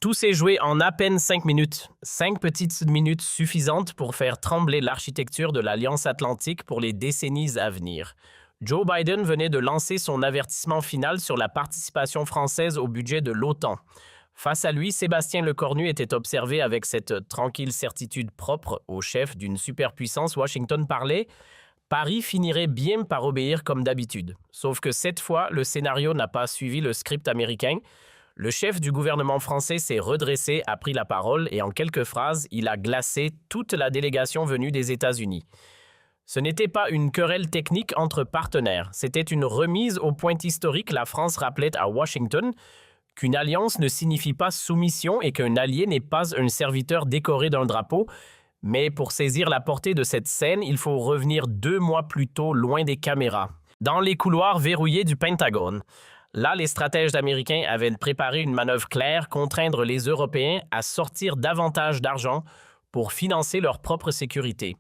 Tout s'est joué en à peine 5 minutes. 5 petites minutes suffisantes pour faire trembler l'architecture de l'Alliance Atlantique pour les décennies à venir. Joe Biden venait de lancer son avertissement final sur la participation française au budget de l'OTAN. Face à lui, Sébastien Lecornu était observé avec cette tranquille certitude propre au chef d'une superpuissance. Washington parlait. Paris finirait bien par obéir comme d'habitude. Sauf que cette fois, le scénario n'a pas suivi le script américain. Le chef du gouvernement français s'est redressé, a pris la parole et en quelques phrases, il a glacé toute la délégation venue des États-Unis. Ce n'était pas une querelle technique entre partenaires, c'était une remise au point historique. La France rappelait à Washington qu'une alliance ne signifie pas soumission et qu'un allié n'est pas un serviteur décoré d'un drapeau. Mais pour saisir la portée de cette scène, il faut revenir 2 mois plus tôt, loin des caméras, dans les couloirs verrouillés du Pentagone. Là, les stratèges américains avaient préparé une manœuvre claire, contraindre les Européens à sortir davantage d'argent pour financer leur propre sécurité.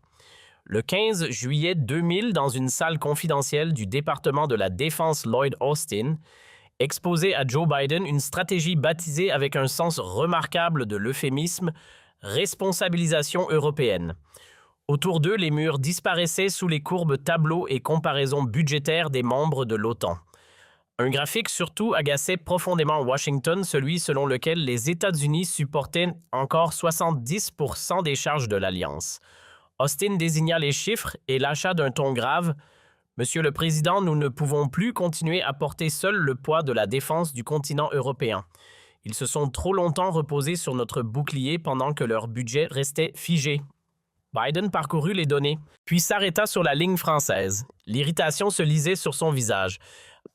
Le 15 juillet 2000, dans une salle confidentielle du département de la Défense Lloyd Austin, exposait à Joe Biden une stratégie baptisée avec un sens remarquable de l'euphémisme « responsabilisation européenne ». Autour d'eux, les murs disparaissaient sous les courbes tableaux et comparaisons budgétaires des membres de l'OTAN. Un graphique surtout agaçait profondément Washington, celui selon lequel les États-Unis supportaient encore 70% des charges de l'Alliance. Austin désigna les chiffres et lâcha d'un ton grave « Monsieur le Président, nous ne pouvons plus continuer à porter seul le poids de la défense du continent européen. Ils se sont trop longtemps reposés sur notre bouclier pendant que leur budget restait figé. » Biden parcourut les données, puis s'arrêta sur la ligne française. L'irritation se lisait sur son visage.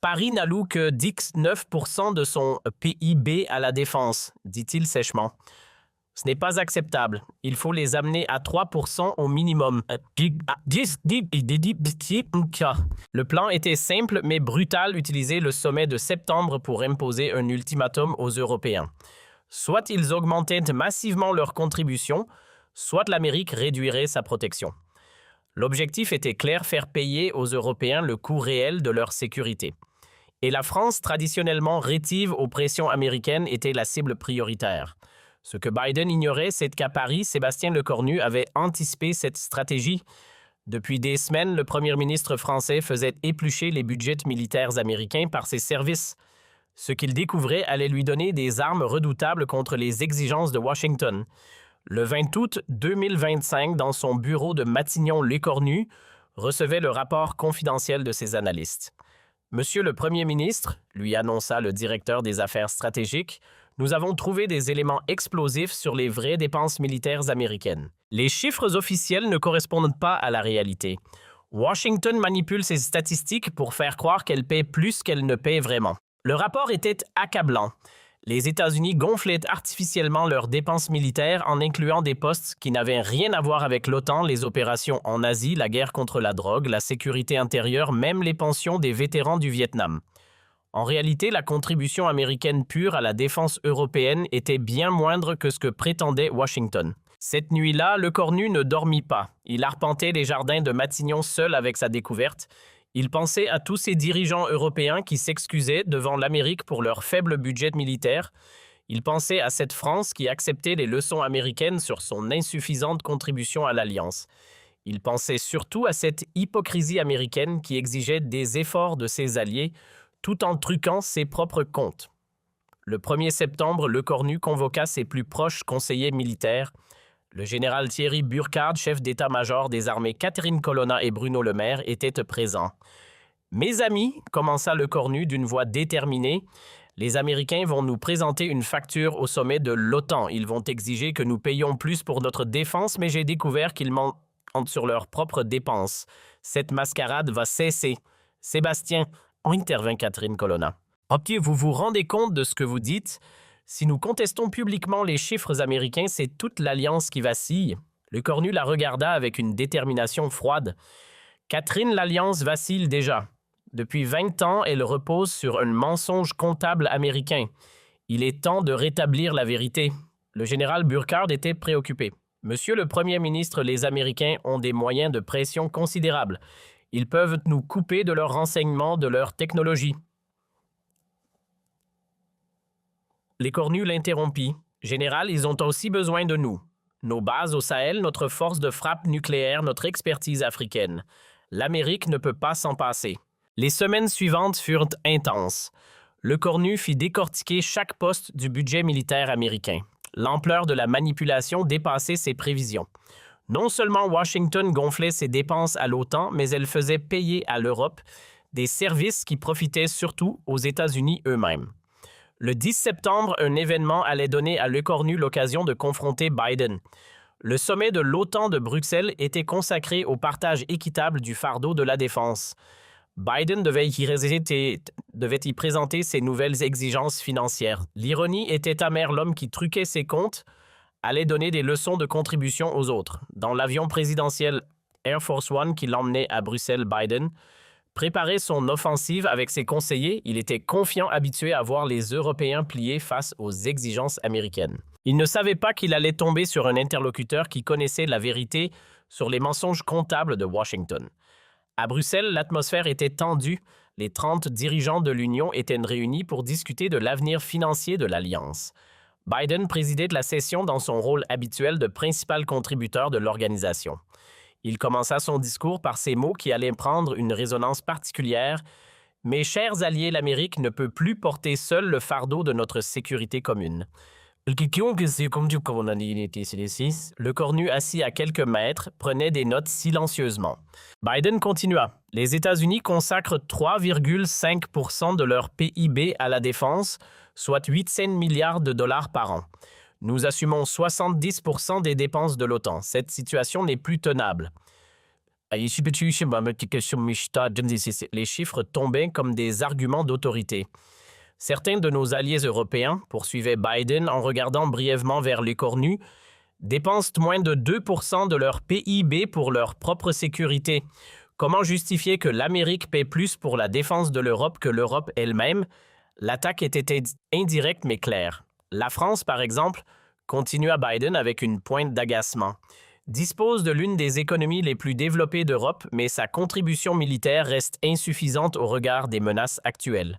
Paris n'alloue que 19% de son PIB à la défense, dit-il sèchement. Ce n'est pas acceptable. Il faut les amener à 3% au minimum. Le plan était simple mais brutal, utiliser le sommet de septembre pour imposer un ultimatum aux Européens. Soit ils augmentaient massivement leur contribution, soit l'Amérique réduirait sa protection. L'objectif était clair, faire payer aux Européens le coût réel de leur sécurité. Et la France, traditionnellement rétive aux pressions américaines, était la cible prioritaire. Ce que Biden ignorait, c'est qu'à Paris, Sébastien Lecornu avait anticipé cette stratégie. Depuis des semaines, le premier ministre français faisait éplucher les budgets militaires américains par ses services. Ce qu'il découvrait allait lui donner des armes redoutables contre les exigences de Washington. Le 20 août 2025, dans son bureau de Matignon-Lecornu, recevait le rapport confidentiel de ses analystes. « Monsieur le Premier ministre, lui annonça le directeur des affaires stratégiques, nous avons trouvé des éléments explosifs sur les vraies dépenses militaires américaines. Les chiffres officiels ne correspondent pas à la réalité. Washington manipule ces statistiques pour faire croire qu'elle paie plus qu'elle ne paie vraiment. » Le rapport était accablant. Les États-Unis gonflaient artificiellement leurs dépenses militaires en incluant des postes qui n'avaient rien à voir avec l'OTAN, les opérations en Asie, la guerre contre la drogue, la sécurité intérieure, même les pensions des vétérans du Vietnam. En réalité, la contribution américaine pure à la défense européenne était bien moindre que ce que prétendait Washington. Cette nuit-là, Lecornu ne dormit pas. Il arpentait les jardins de Matignon seul avec sa découverte. Il pensait à tous ces dirigeants européens qui s'excusaient devant l'Amérique pour leur faible budget militaire. Il pensait à cette France qui acceptait les leçons américaines sur son insuffisante contribution à l'Alliance. Il pensait surtout à cette hypocrisie américaine qui exigeait des efforts de ses alliés tout en truquant ses propres comptes. Le 1er septembre, Lecornu convoqua ses plus proches conseillers militaires. Le général Thierry Burkhardt, chef d'état-major des armées, Catherine Colonna et Bruno Le Maire étaient présents. « Mes amis, commença Lecornu d'une voix déterminée, les Américains vont nous présenter une facture au sommet de l'OTAN. Ils vont exiger que nous payions plus pour notre défense, mais j'ai découvert qu'ils mentent sur leurs propres dépenses. Cette mascarade va cesser. Sébastien, intervint Catherine Colonna. Vous vous rendez compte de ce que vous dites ? Si nous contestons publiquement les chiffres américains, c'est toute l'Alliance qui vacille. » Lecornu la regarda avec une détermination froide. « Catherine, l'Alliance vacille déjà. Depuis 20 ans, elle repose sur un mensonge comptable américain. Il est temps de rétablir la vérité. » Le général Burkhardt était préoccupé. « Monsieur le Premier ministre, les Américains ont des moyens de pression considérables. Ils peuvent nous couper de leurs renseignements, de leur technologie. » Lecornu l'interrompit. « Général, ils ont aussi besoin de nous. Nos bases au Sahel, notre force de frappe nucléaire, notre expertise africaine. L'Amérique ne peut pas s'en passer. Les semaines suivantes furent intenses. Lecornu fit décortiquer chaque poste du budget militaire américain. L'ampleur de la manipulation dépassait ses prévisions. Non seulement Washington gonflait ses dépenses à l'OTAN, mais elle faisait payer à l'Europe des services qui profitaient surtout aux États-Unis eux-mêmes. Le 10 septembre, un événement allait donner à Lecornu l'occasion de confronter Biden. Le sommet de l'OTAN de Bruxelles était consacré au partage équitable du fardeau de la défense. Biden devait y présenter ses nouvelles exigences financières. L'ironie était amère, l'homme qui truquait ses comptes allait donner des leçons de contribution aux autres. Dans l'avion présidentiel Air Force One qui l'emmenait à Bruxelles, Biden préparait son offensive avec ses conseillers. Il était confiant, habitué à voir les Européens plier face aux exigences américaines. Il ne savait pas qu'il allait tomber sur un interlocuteur qui connaissait la vérité sur les mensonges comptables de Washington. À Bruxelles, l'atmosphère était tendue. Les 30 dirigeants de l'Union étaient réunis pour discuter de l'avenir financier de l'Alliance. Biden présidait la session dans son rôle habituel de principal contributeur de l'organisation. Il commença son discours par ces mots qui allaient prendre une résonance particulière. « Mes chers alliés, l'Amérique ne peut plus porter seule le fardeau de notre sécurité commune. » Lecornu, assis à quelques mètres, prenait des notes silencieusement. Biden continua. « Les États-Unis consacrent 3,5% de leur PIB à la défense, soit 800 milliards de dollars par an. Nous assumons 70% des dépenses de l'OTAN. Cette situation n'est plus tenable. » Les chiffres tombaient comme des arguments d'autorité. Certains de nos alliés européens, poursuivait Biden en regardant brièvement vers Lecornu, dépensent moins de 2% de leur PIB pour leur propre sécurité. Comment justifier que l'Amérique paie plus pour la défense de l'Europe que l'Europe elle-même? L'attaque était indirecte mais claire. La France, par exemple, continua Biden avec une pointe d'agacement, dispose de l'une des économies les plus développées d'Europe, mais sa contribution militaire reste insuffisante au regard des menaces actuelles.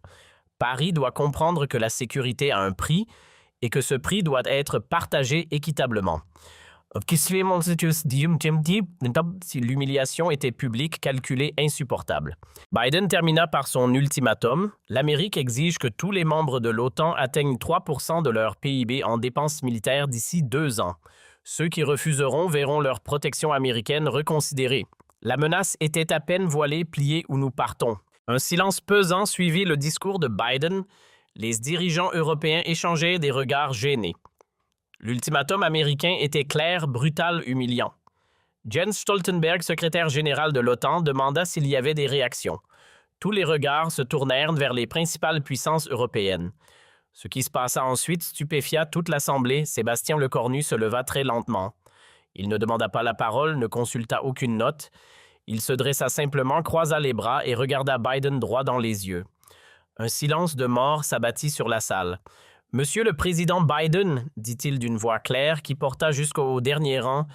Paris doit comprendre que la sécurité a un prix et que ce prix doit être partagé équitablement. Si l'humiliation était publique, calculée, insupportable. Biden termina par son ultimatum. L'Amérique exige que tous les membres de l'OTAN atteignent 3% de leur PIB en dépenses militaires d'ici 2 ans. Ceux qui refuseront verront leur protection américaine reconsidérée. La menace était à peine voilée, pliée où nous partons. Un silence pesant suivit le discours de Biden. Les dirigeants européens échangeaient des regards gênés. L'ultimatum américain était clair, brutal, humiliant. Jens Stoltenberg, secrétaire général de l'OTAN, demanda s'il y avait des réactions. Tous les regards se tournèrent vers les principales puissances européennes. Ce qui se passa ensuite stupéfia toute l'Assemblée. Sébastien Lecornu se leva très lentement. Il ne demanda pas la parole, ne consulta aucune note. Il se dressa simplement, croisa les bras et regarda Biden droit dans les yeux. Un silence de mort s'abattit sur la salle. « Monsieur le Président Biden, dit-il d'une voix claire qui porta jusqu'au dernier rang,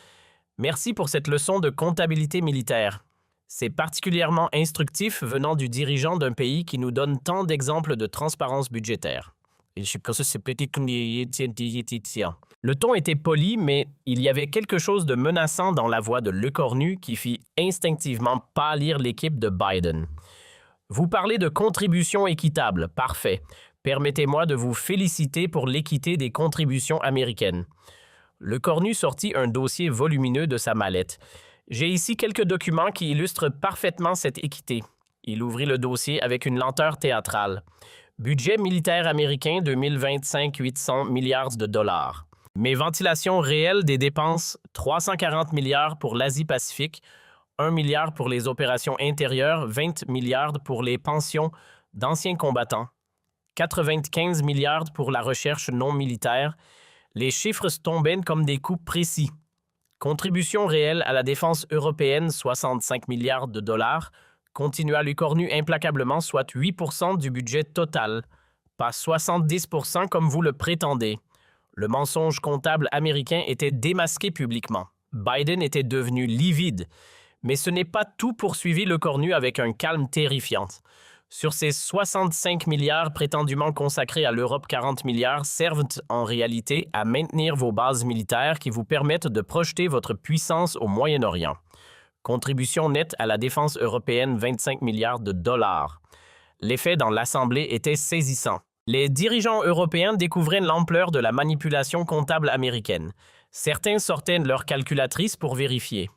merci pour cette leçon de comptabilité militaire. C'est particulièrement instructif venant du dirigeant d'un pays qui nous donne tant d'exemples de transparence budgétaire. » Le ton était poli, mais il y avait quelque chose de menaçant dans la voix de Lecornu qui fit instinctivement pâlir l'équipe de Biden. « Vous parlez de contribution équitable, parfait. Permettez-moi de vous féliciter pour l'équité des contributions américaines. » Lecornu sortit un dossier volumineux de sa mallette. « J'ai ici quelques documents qui illustrent parfaitement cette équité. » Il ouvrit le dossier avec une lenteur théâtrale. « Budget militaire américain 2025, 800 milliards de dollars. Mes ventilations réelles des dépenses, 340 milliards pour l'Asie-Pacifique, 1 milliard pour les opérations intérieures, 20 milliards pour les pensions d'anciens combattants, 95 milliards pour la recherche non militaire. Les chiffres tombaient comme des coups précis. Contribution réelle à la défense européenne, 65 milliards de dollars, continua Lecornu implacablement, soit 8% du budget total, pas 70% comme vous le prétendez. Le mensonge comptable américain était démasqué publiquement. Biden était devenu livide. Mais ce n'est pas tout, poursuivit Lecornu avec un calme terrifiant. Sur ces 65 milliards prétendument consacrés à l'Europe, 40 milliards servent en réalité à maintenir vos bases militaires qui vous permettent de projeter votre puissance au Moyen-Orient. Contribution nette à la défense européenne, 25 milliards de dollars. L'effet dans l'Assemblée était saisissant. Les dirigeants européens découvraient l'ampleur de la manipulation comptable américaine. Certains sortaient de leur calculatrice pour vérifier.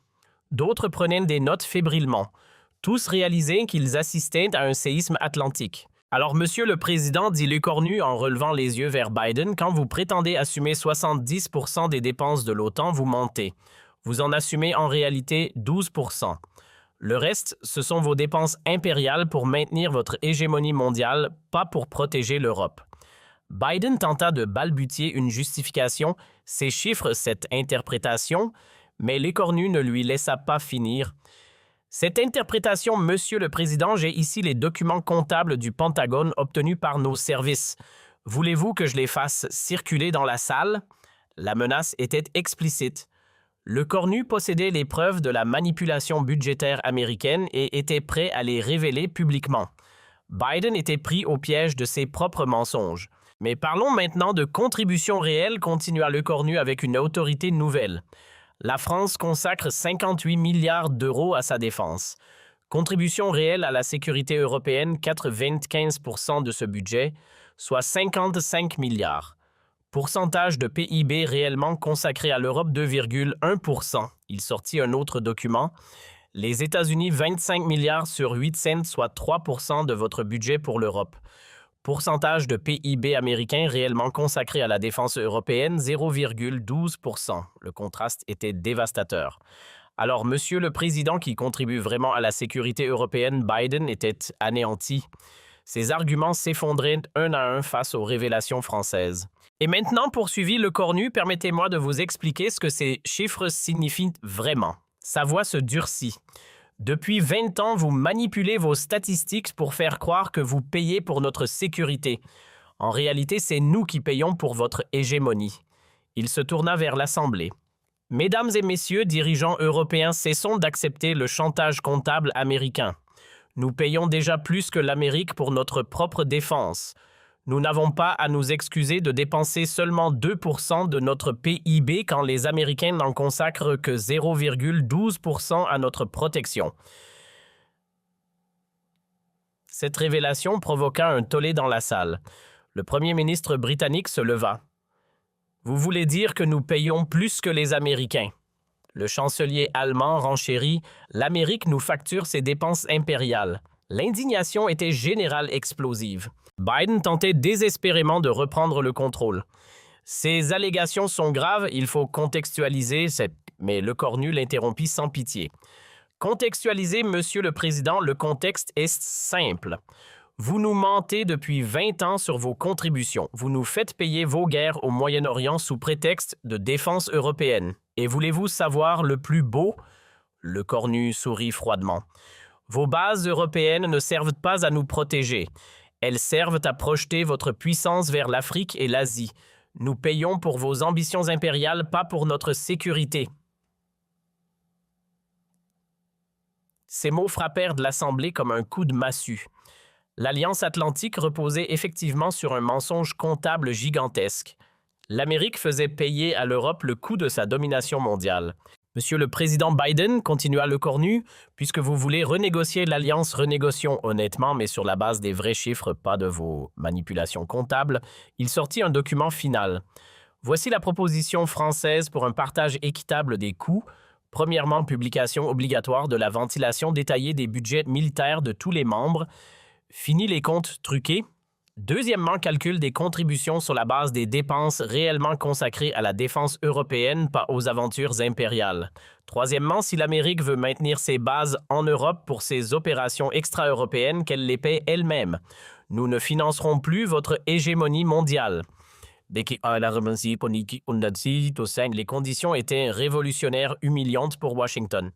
D'autres prenaient des notes fébrilement. Tous réalisaient qu'ils assistaient à un séisme atlantique. Alors, Monsieur le Président, dit Lecornu en relevant les yeux vers Biden, quand vous prétendez assumer 70% des dépenses de l'OTAN, vous mentez. Vous en assumez en réalité 12%. Le reste, ce sont vos dépenses impériales pour maintenir votre hégémonie mondiale, pas pour protéger l'Europe. Biden tenta de balbutier une justification, ces chiffres, cette interprétation, mais Lecornu ne lui laissa pas finir. Cette interprétation, Monsieur le Président, j'ai ici les documents comptables du Pentagone obtenus par nos services. Voulez-vous que je les fasse circuler dans la salle? La menace était explicite. Lecornu possédait les preuves de la manipulation budgétaire américaine et était prêt à les révéler publiquement. Biden était pris au piège de ses propres mensonges. Mais parlons maintenant de contributions réelles, continua Lecornu avec une autorité nouvelle. La France consacre 58 milliards d'euros à sa défense. Contribution réelle à la sécurité européenne, 95% de ce budget, soit 55 milliards. Pourcentage de PIB réellement consacré à l'Europe, 2,1%. Il sortit un autre document. Les États-Unis, 25 milliards sur 8 cents, soit 3% de votre budget pour l'Europe. Pourcentage de PIB américain réellement consacré à la défense européenne, 0,12%. Le contraste était dévastateur. Alors, Monsieur le Président qui contribue vraiment à la sécurité européenne, Biden, était anéanti. Ses arguments s'effondraient un à un face aux révélations françaises. Et maintenant, poursuivit Lecornu, permettez-moi de vous expliquer ce que ces chiffres signifient vraiment. Sa voix se durcit. Depuis 20 ans, vous manipulez vos statistiques pour faire croire que vous payez pour notre sécurité. En réalité, c'est nous qui payons pour votre hégémonie. Il se tourna vers l'Assemblée. Mesdames et messieurs, dirigeants européens, cessons d'accepter le chantage comptable américain. Nous payons déjà plus que l'Amérique pour notre propre défense. Nous n'avons pas à nous excuser de dépenser seulement 2% de notre PIB quand les Américains n'en consacrent que 0,12% à notre protection. Cette révélation provoqua un tollé dans la salle. Le premier ministre britannique se leva. « Vous voulez dire que nous payons plus que les Américains ?» Le chancelier allemand renchérit « L'Amérique nous facture ses dépenses impériales. » L'indignation était générale explosive. Biden tentait désespérément de reprendre le contrôle. Ces allégations sont graves, il faut contextualiser, mais Lecornu l'interrompit sans pitié. Contextualiser, Monsieur le Président, le contexte est simple. Vous nous mentez depuis 20 ans sur vos contributions. Vous nous faites payer vos guerres au Moyen-Orient sous prétexte de défense européenne. Et voulez-vous savoir le plus beau? Lecornu sourit froidement. Vos bases européennes ne servent pas à nous protéger. Elles servent à projeter votre puissance vers l'Afrique et l'Asie. Nous payons pour vos ambitions impériales, pas pour notre sécurité. Ces mots frappèrent de l'Assemblée comme un coup de massue. L'Alliance atlantique reposait effectivement sur un mensonge comptable gigantesque. L'Amérique faisait payer à l'Europe le coût de sa domination mondiale. Monsieur le Président Biden, continua Lecornu, puisque vous voulez renégocier l'Alliance, renégocions honnêtement, mais sur la base des vrais chiffres, pas de vos manipulations comptables, il sortit un document final. Voici la proposition française pour un partage équitable des coûts. Premièrement, publication obligatoire de la ventilation détaillée des budgets militaires de tous les membres. Fini les comptes truqués. Deuxièmement, calcul des contributions sur la base des dépenses réellement consacrées à la défense européenne, pas aux aventures impériales. Troisièmement, si l'Amérique veut maintenir ses bases en Europe pour ses opérations extra-européennes, qu'elle les paie elle-même. Nous ne financerons plus votre hégémonie mondiale. Les conditions étaient révolutionnaires, humiliantes pour Washington.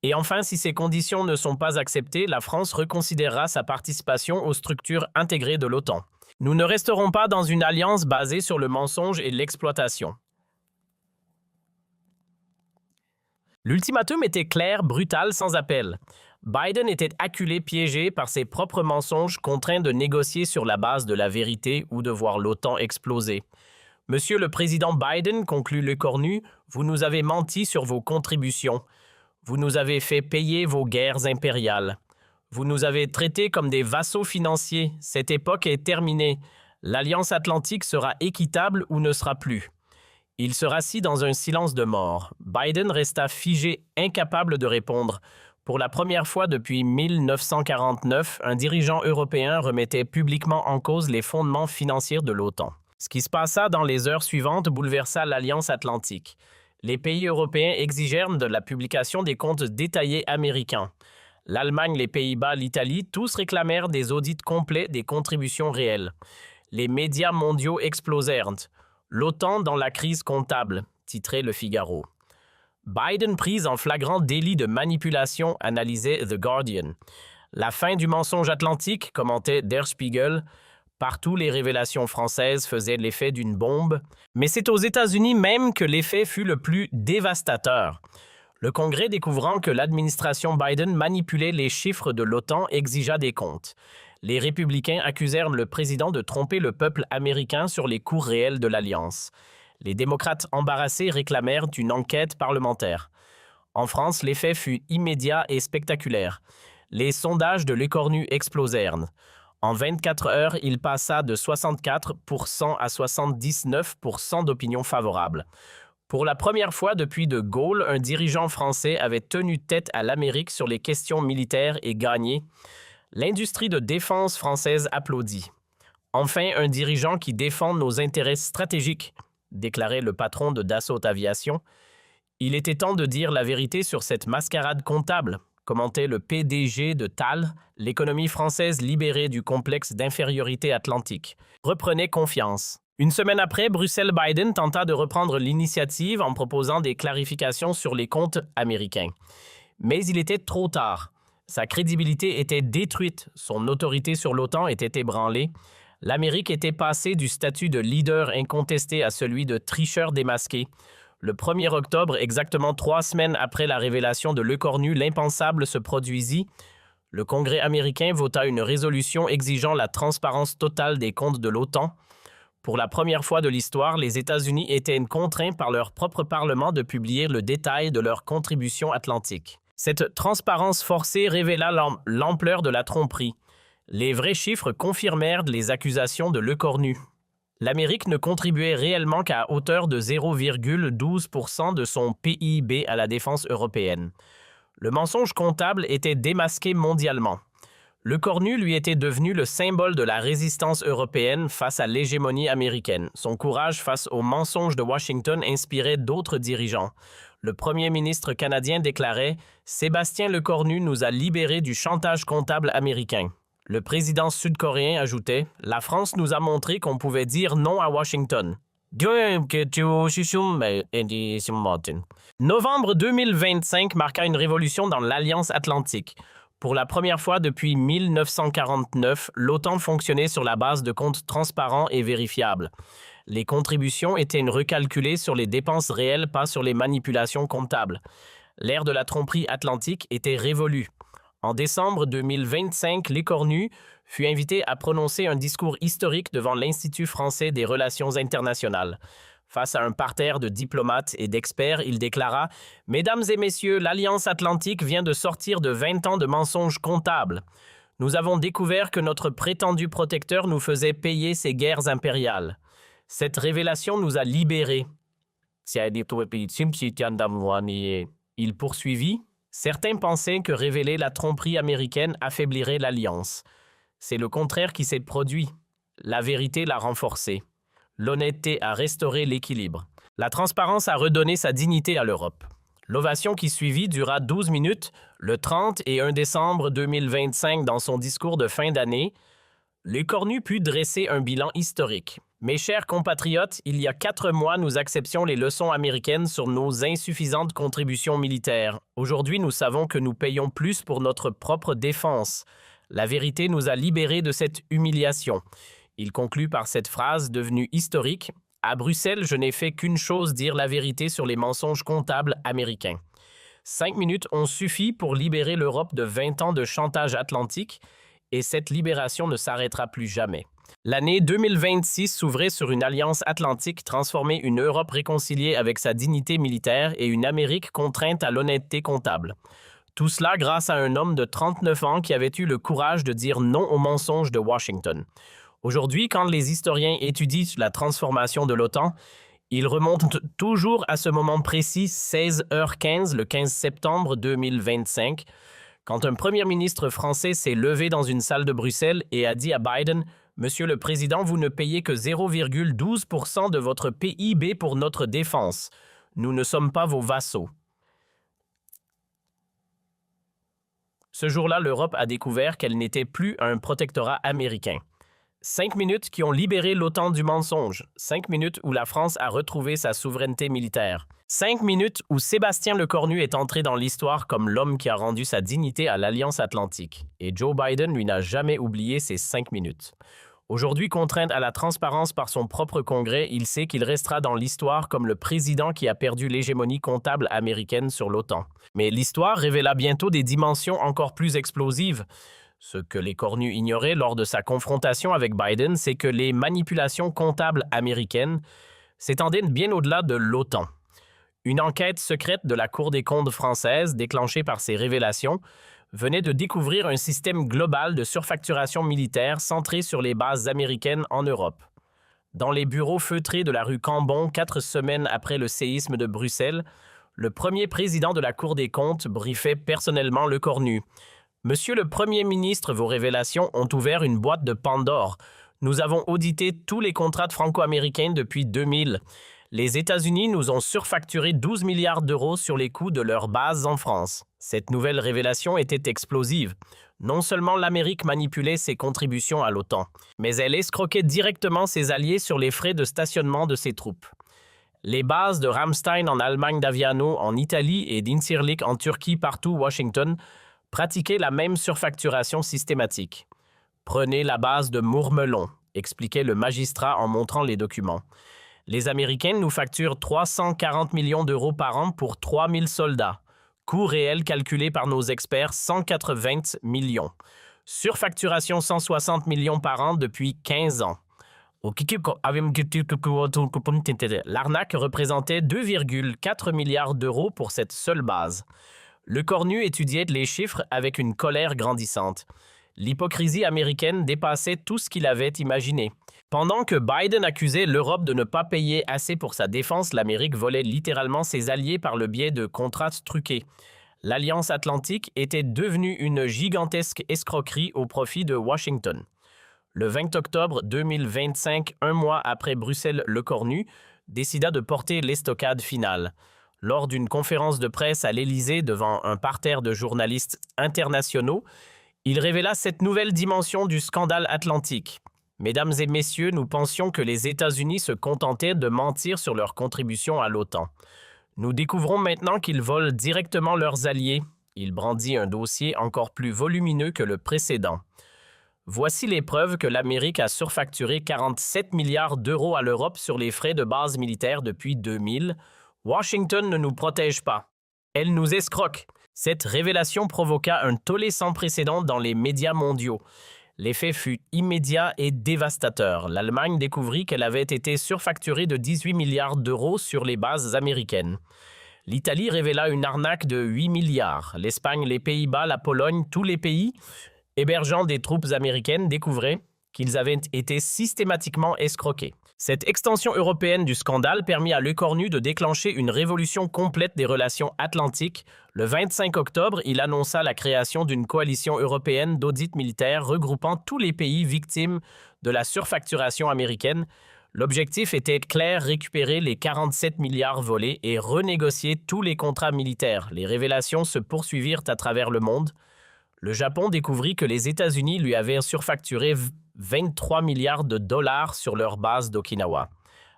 Et enfin, si ces conditions ne sont pas acceptées, la France reconsidérera sa participation aux structures intégrées de l'OTAN. Nous ne resterons pas dans une alliance basée sur le mensonge et l'exploitation. L'ultimatum était clair, brutal, sans appel. Biden était acculé, piégé par ses propres mensonges, contraint de négocier sur la base de la vérité ou de voir l'OTAN exploser. Monsieur le président Biden, conclut Lecornu, vous nous avez menti sur vos contributions. Vous nous avez fait payer vos guerres impériales. Vous nous avez traités comme des vassaux financiers. Cette époque est terminée. L'Alliance Atlantique sera équitable ou ne sera plus. Il se rassit dans un silence de mort. Biden resta figé, incapable de répondre. Pour la première fois depuis 1949, un dirigeant européen remettait publiquement en cause les fondements financiers de l'OTAN. Ce qui se passa dans les heures suivantes bouleversa l'Alliance Atlantique. Les pays européens exigèrent de la publication des comptes détaillés américains. L'Allemagne, les Pays-Bas, l'Italie, tous réclamèrent des audits complets des contributions réelles. Les médias mondiaux explosèrent. L'OTAN dans la crise comptable, titrait Le Figaro. Biden pris en flagrant délit de manipulation, analysait The Guardian. La fin du mensonge atlantique, commentait Der Spiegel. Partout, les révélations françaises faisaient l'effet d'une bombe. Mais c'est aux États-Unis même que l'effet fut le plus dévastateur. Le Congrès, découvrant que l'administration Biden manipulait les chiffres de l'OTAN, exigea des comptes. Les républicains accusèrent le président de tromper le peuple américain sur les coûts réels de l'Alliance. Les démocrates embarrassés réclamèrent une enquête parlementaire. En France, l'effet fut immédiat et spectaculaire. Les sondages de Lecornu explosèrent. En 24 heures, il passa de 64% à 79% d'opinion favorable. Pour la première fois depuis De Gaulle, un dirigeant français avait tenu tête à l'Amérique sur les questions militaires et gagné. L'industrie de défense française applaudit. Enfin, un dirigeant qui défend nos intérêts stratégiques, déclarait le patron de Dassault Aviation. Il était temps de dire la vérité sur cette mascarade comptable, commentait le PDG de Thales, l'économie française libérée du complexe d'infériorité atlantique. Reprenez confiance. Une semaine après, Bruxelles-Biden tenta de reprendre l'initiative en proposant des clarifications sur les comptes américains. Mais il était trop tard. Sa crédibilité était détruite, son autorité sur l'OTAN était ébranlée. L'Amérique était passée du statut de leader incontesté à celui de tricheur démasqué. Le 1er octobre, exactement 3 semaines après la révélation de Lecornu, l'impensable se produisit. Le Congrès américain vota une résolution exigeant la transparence totale des comptes de l'OTAN. Pour la première fois de l'histoire, les États-Unis étaient contraints par leur propre Parlement de publier le détail de leur contribution atlantique. Cette transparence forcée révéla l'ampleur de la tromperie. Les vrais chiffres confirmèrent les accusations de Lecornu. L'Amérique ne contribuait réellement qu'à hauteur de 0,12% de son PIB à la défense européenne. Le mensonge comptable était démasqué mondialement. Lecornu lui était devenu le symbole de la résistance européenne face à l'hégémonie américaine. Son courage face aux mensonges de Washington inspirait d'autres dirigeants. Le premier ministre canadien déclarait « Sébastien Lecornu nous a libérés du chantage comptable américain ». Le président sud-coréen ajoutait « La France nous a montré qu'on pouvait dire non à Washington ». Novembre 2025 marqua une révolution dans l'Alliance Atlantique. Pour la première fois depuis 1949, l'OTAN fonctionnait sur la base de comptes transparents et vérifiables. Les contributions étaient recalculées sur les dépenses réelles, pas sur les manipulations comptables. L'ère de la tromperie atlantique était révolue. En décembre 2025, Lecornu fut invité à prononcer un discours historique devant l'Institut français des relations internationales. Face à un parterre de diplomates et d'experts, il déclara « Mesdames et messieurs, l'Alliance Atlantique vient de sortir de 20 ans de mensonges comptables. Nous avons découvert que notre prétendu protecteur nous faisait payer ses guerres impériales. Cette révélation nous a libérés. » Il poursuivit « Certains pensaient que révéler la tromperie américaine affaiblirait l'Alliance. C'est le contraire qui s'est produit. La vérité l'a renforcée. L'honnêteté a restauré l'équilibre. La transparence a redonné sa dignité à l'Europe. » L'ovation qui suivit dura 12 minutes, le 30 et 1 décembre 2025 dans son discours de fin d'année. Lecornu put dresser un bilan historique. Mes chers compatriotes, il y a 4 mois, nous acceptions les leçons américaines sur nos insuffisantes contributions militaires. Aujourd'hui, nous savons que nous payons plus pour notre propre défense. La vérité nous a libérés de cette humiliation. Il conclut par cette phrase devenue historique. « À Bruxelles, je n'ai fait qu'une chose, dire la vérité sur les mensonges comptables américains. » 5 minutes ont suffi pour libérer l'Europe de 20 ans de chantage atlantique et cette libération ne s'arrêtera plus jamais. L'année 2026 s'ouvrait sur une alliance atlantique transformée une Europe réconciliée avec sa dignité militaire et une Amérique contrainte à l'honnêteté comptable. Tout cela grâce à un homme de 39 ans qui avait eu le courage de dire non aux mensonges de Washington. Aujourd'hui, quand les historiens étudient la transformation de l'OTAN, ils remontent toujours à ce moment précis, 16h15, le 15 septembre 2025, quand un premier ministre français s'est levé dans une salle de Bruxelles et a dit à Biden « Monsieur le Président, vous ne payez que 0,12% de votre PIB pour notre défense. Nous ne sommes pas vos vassaux. » Ce jour-là, l'Europe a découvert qu'elle n'était plus un protectorat américain. 5 minutes qui ont libéré l'OTAN du mensonge. 5 minutes où la France a retrouvé sa souveraineté militaire. 5 minutes où Sébastien Lecornu est entré dans l'histoire comme l'homme qui a rendu sa dignité à l'Alliance Atlantique. Et Joe Biden, lui, n'a jamais oublié ces 5 minutes. Aujourd'hui, contraint à la transparence par son propre Congrès, il sait qu'il restera dans l'histoire comme le président qui a perdu l'hégémonie comptable américaine sur l'OTAN. Mais l'histoire révéla bientôt des dimensions encore plus explosives. Ce que Lecornu ignorait lors de sa confrontation avec Biden, c'est que les manipulations comptables américaines s'étendaient bien au-delà de l'OTAN. Une enquête secrète de la Cour des comptes française, déclenchée par ces révélations, venait de découvrir un système global de surfacturation militaire centré sur les bases américaines en Europe. Dans les bureaux feutrés de la rue Cambon, 4 semaines après le séisme de Bruxelles, le premier président de la Cour des comptes briefait personnellement Lecornu. « Monsieur le Premier ministre, vos révélations ont ouvert une boîte de Pandore. Nous avons audité tous les contrats franco-américains depuis 2000. Les États-Unis nous ont surfacturé 12 milliards d'euros sur les coûts de leurs bases en France. » Cette nouvelle révélation était explosive. Non seulement l'Amérique manipulait ses contributions à l'OTAN, mais elle escroquait directement ses alliés sur les frais de stationnement de ses troupes. Les bases de Ramstein en Allemagne d'Aviano, en Italie et d'Incirlik en Turquie, partout Washington, pratiquaient la même surfacturation systématique. « Prenez la base de Mourmelon », expliquait le magistrat en montrant les documents. Les Américains nous facturent 340 millions d'euros par an pour 3000 soldats. Coût réel calculé par nos experts, 180 millions. Surfacturation 160 millions par an depuis 15 ans. L'arnaque représentait 2,4 milliards d'euros pour cette seule base. Lecornu étudiait les chiffres avec une colère grandissante. L'hypocrisie américaine dépassait tout ce qu'il avait imaginé. Pendant que Biden accusait l'Europe de ne pas payer assez pour sa défense, l'Amérique volait littéralement ses alliés par le biais de contrats truqués. L'Alliance Atlantique était devenue une gigantesque escroquerie au profit de Washington. Le 20 octobre 2025, un mois après Bruxelles-Lecornu, décida de porter l'estocade finale. Lors d'une conférence de presse à l'Élysée devant un parterre de journalistes internationaux, il révéla cette nouvelle dimension du scandale atlantique. Mesdames et messieurs, nous pensions que les États-Unis se contentaient de mentir sur leur contribution à l'OTAN. Nous découvrons maintenant qu'ils volent directement leurs alliés. Il brandit un dossier encore plus volumineux que le précédent. Voici les preuves que l'Amérique a surfacturé 47 milliards d'euros à l'Europe sur les frais de base militaire depuis 2000. Washington ne nous protège pas. Elle nous escroque. Cette révélation provoqua un tollé sans précédent dans les médias mondiaux. L'effet fut immédiat et dévastateur. L'Allemagne découvrit qu'elle avait été surfacturée de 18 milliards d'euros sur les bases américaines. L'Italie révéla une arnaque de 8 milliards. L'Espagne, les Pays-Bas, la Pologne, tous les pays hébergeant des troupes américaines découvraient qu'ils avaient été systématiquement escroqués. Cette extension européenne du scandale permit à Lecornu de déclencher une révolution complète des relations atlantiques. Le 25 octobre, il annonça la création d'une coalition européenne d'audit militaire regroupant tous les pays victimes de la surfacturation américaine. L'objectif était clair, récupérer les 47 milliards volés et renégocier tous les contrats militaires. Les révélations se poursuivirent à travers le monde. Le Japon découvrit que les États-Unis lui avaient surfacturé 23 milliards de dollars sur leur base d'Okinawa.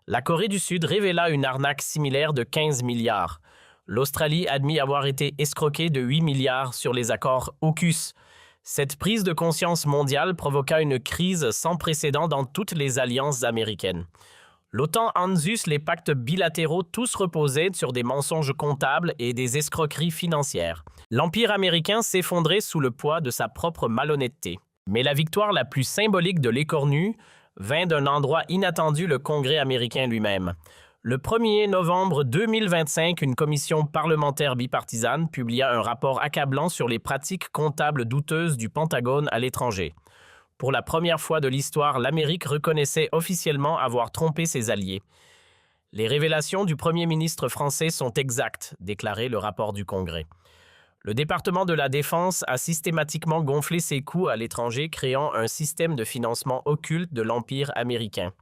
La Corée du Sud révéla une arnaque similaire de 15 milliards. L'Australie admit avoir été escroquée de 8 milliards sur les accords AUKUS. Cette prise de conscience mondiale provoqua une crise sans précédent dans toutes les alliances américaines. L'OTAN enzus les pactes bilatéraux tous reposaient sur des mensonges comptables et des escroqueries financières. L'Empire américain s'effondrait sous le poids de sa propre malhonnêteté. Mais la victoire la plus symbolique de l'écornu vint d'un endroit inattendu, le Congrès américain lui-même. Le 1er novembre 2025, une commission parlementaire bipartisane publia un rapport accablant sur les pratiques comptables douteuses du Pentagone à l'étranger. Pour la première fois de l'histoire, l'Amérique reconnaissait officiellement avoir trompé ses alliés. Les révélations du Premier ministre français sont exactes, déclarait le rapport du Congrès. Le département de la Défense a systématiquement gonflé ses coûts à l'étranger, créant un système de financement occulte de l'Empire américain.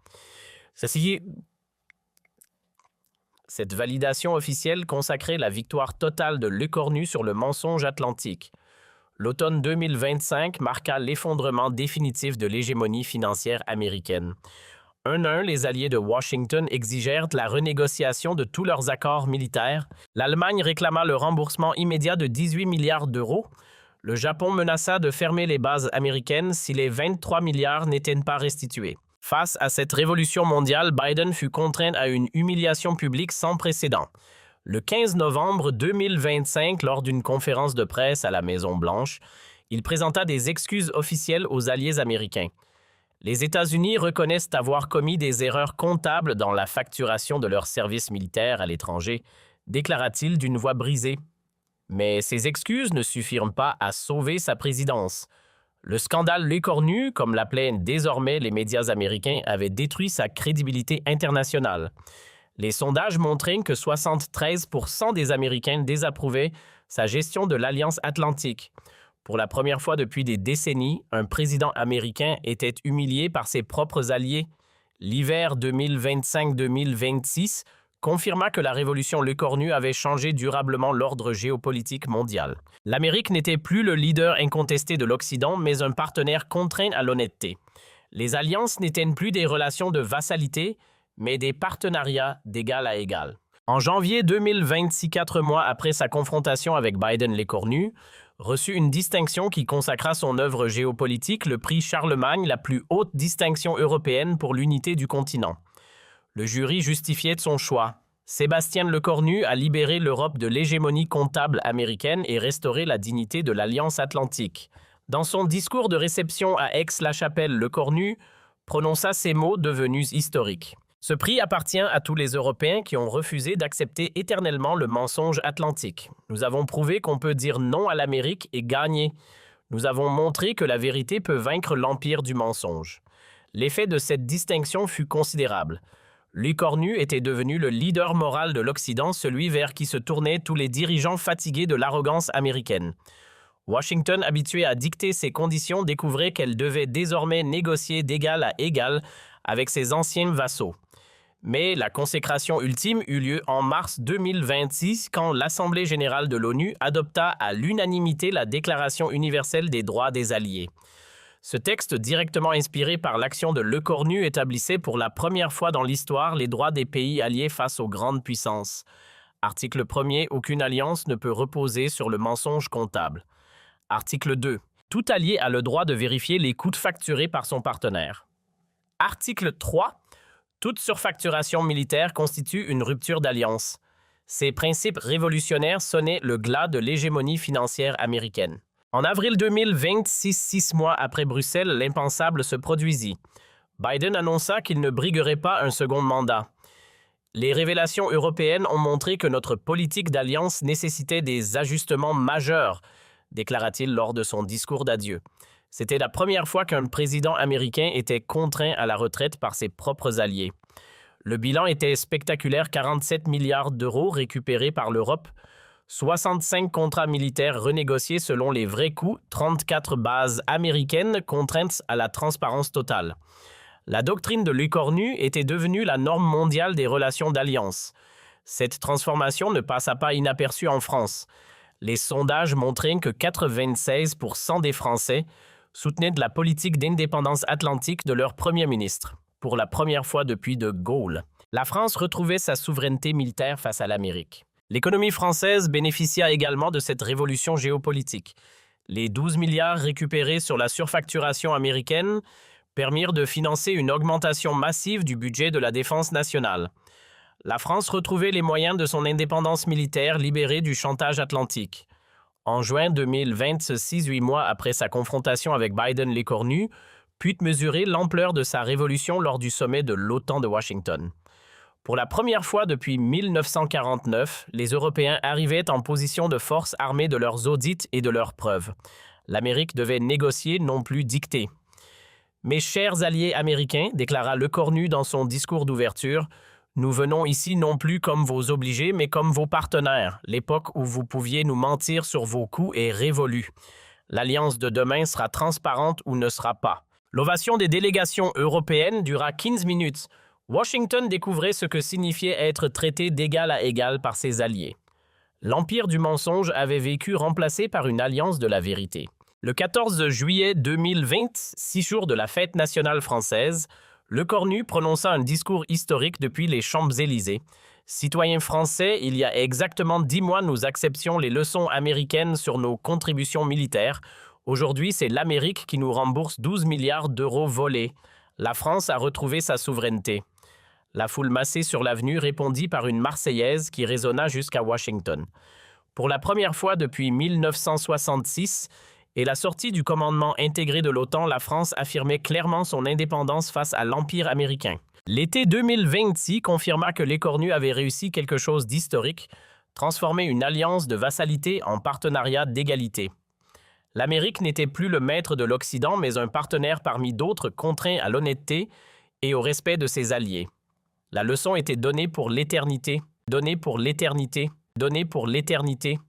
Cette validation officielle consacrait la victoire totale de l'écornu sur le mensonge atlantique. L'automne 2025 marqua l'effondrement définitif de l'hégémonie financière américaine. Un à un, les alliés de Washington exigèrent la renégociation de tous leurs accords militaires. L'Allemagne réclama le remboursement immédiat de 18 milliards d'euros. Le Japon menaça de fermer les bases américaines si les 23 milliards n'étaient pas restitués. Face à cette révolution mondiale, Biden fut contraint à une humiliation publique sans précédent. Le 15 novembre 2025, lors d'une conférence de presse à la Maison-Blanche, il présenta des excuses officielles aux alliés américains. Les États-Unis reconnaissent avoir commis des erreurs comptables dans la facturation de leurs services militaires à l'étranger, déclara-t-il d'une voix brisée. Mais ces excuses ne suffirent pas à sauver sa présidence. Le scandale l'écornu, comme l'appelaient désormais les médias américains, avait détruit sa crédibilité internationale. Les sondages montraient que 73% des Américains désapprouvaient sa gestion de l'Alliance atlantique. Pour la première fois depuis des décennies, un président américain était humilié par ses propres alliés. L'hiver 2025-2026 confirma que la révolution l'écornu avait changé durablement l'ordre géopolitique mondial. L'Amérique n'était plus le leader incontesté de l'Occident, mais un partenaire contraint à l'honnêteté. Les alliances n'étaient plus des relations de vassalité, mais des partenariats d'égal à égal. En janvier 2026, 4 mois après sa confrontation avec Biden l'écornu, reçut une distinction qui consacra son œuvre géopolitique, le prix Charlemagne, la plus haute distinction européenne pour l'unité du continent. Le jury justifiait son choix. Sébastien Lecornu a libéré l'Europe de l'hégémonie comptable américaine et restauré la dignité de l'Alliance atlantique. Dans son discours de réception à Aix-la-Chapelle, Lecornu prononça ces mots devenus historiques. Ce prix appartient à tous les Européens qui ont refusé d'accepter éternellement le mensonge atlantique. Nous avons prouvé qu'on peut dire non à l'Amérique et gagner. Nous avons montré que la vérité peut vaincre l'empire du mensonge. L'effet de cette distinction fut considérable. L'écornu était devenu le leader moral de l'Occident, celui vers qui se tournaient tous les dirigeants fatigués de l'arrogance américaine. Washington, habitué à dicter ses conditions, découvrait qu'elle devait désormais négocier d'égal à égal avec ses anciens vassaux. Mais la consécration ultime eut lieu en mars 2026 quand l'Assemblée générale de l'ONU adopta à l'unanimité la Déclaration universelle des droits des alliés. Ce texte, directement inspiré par l'action de Lecornu, établissait pour la première fois dans l'histoire les droits des pays alliés face aux grandes puissances. Article 1er, aucune alliance ne peut reposer sur le mensonge comptable. Article 2. Tout allié a le droit de vérifier les coûts facturés par son partenaire. Article 3. Toute surfacturation militaire constitue une rupture d'alliance. Ces principes révolutionnaires sonnaient le glas de l'hégémonie financière américaine. En avril 2026, 6 mois après Bruxelles, l'impensable se produisit. Biden annonça qu'il ne briguerait pas un second mandat. Les révélations européennes ont montré que notre politique d'alliance nécessitait des ajustements majeurs, déclara-t-il lors de son discours d'adieu. C'était la première fois qu'un président américain était contraint à la retraite par ses propres alliés. Le bilan était spectaculaire, 47 milliards d'euros récupérés par l'Europe, 65 contrats militaires renégociés selon les vrais coûts, 34 bases américaines contraintes à la transparence totale. La doctrine de l'écornu était devenue la norme mondiale des relations d'alliance. Cette transformation ne passa pas inaperçue en France. Les sondages montraient que 96% des Français soutenaient de la politique d'indépendance atlantique de leur premier ministre, pour la première fois depuis De Gaulle. La France retrouvait sa souveraineté militaire face à l'Amérique. L'économie française bénéficia également de cette révolution géopolitique. Les 12 milliards récupérés sur la surfacturation américaine permirent de financer une augmentation massive du budget de la défense nationale. La France retrouvait les moyens de son indépendance militaire libérée du chantage atlantique. En juin 2026, 8 mois après sa confrontation avec Biden l'écornu, put mesurer l'ampleur de sa révolution lors du sommet de l'OTAN de Washington. Pour la première fois depuis 1949, les Européens arrivaient en position de force armée de leurs audits et de leurs preuves. L'Amérique devait négocier, non plus dicter. « Mes chers alliés américains, déclara Lecornu dans son discours d'ouverture, nous venons ici non plus comme vos obligés, mais comme vos partenaires. L'époque où vous pouviez nous mentir sur vos coups est révolue. L'alliance de demain sera transparente ou ne sera pas. » L'ovation des délégations européennes dura 15 minutes. Washington découvrait ce que signifiait être traité d'égal à égal par ses alliés. L'empire du mensonge avait vécu remplacé par une alliance de la vérité. Le 14 juillet 2020, 6 jours de la fête nationale française, Lecornu prononça un discours historique depuis les Champs-Élysées. « Citoyens français, il y a exactement 10 mois, nous acceptions les leçons américaines sur nos contributions militaires. Aujourd'hui, c'est l'Amérique qui nous rembourse 12 milliards d'euros volés. La France a retrouvé sa souveraineté. » La foule massée sur l'avenue répondit par une Marseillaise qui résonna jusqu'à Washington. Pour la première fois depuis 1966, et la sortie du commandement intégré de l'OTAN, la France affirmait clairement son indépendance face à l'Empire américain. L'été 2026 confirma que l'écornu avait réussi quelque chose d'historique, transformer une alliance de vassalité en partenariat d'égalité. L'Amérique n'était plus le maître de l'Occident, mais un partenaire parmi d'autres contraint à l'honnêteté et au respect de ses alliés. La leçon était donnée pour l'éternité, donnée pour l'éternité, donnée pour l'éternité.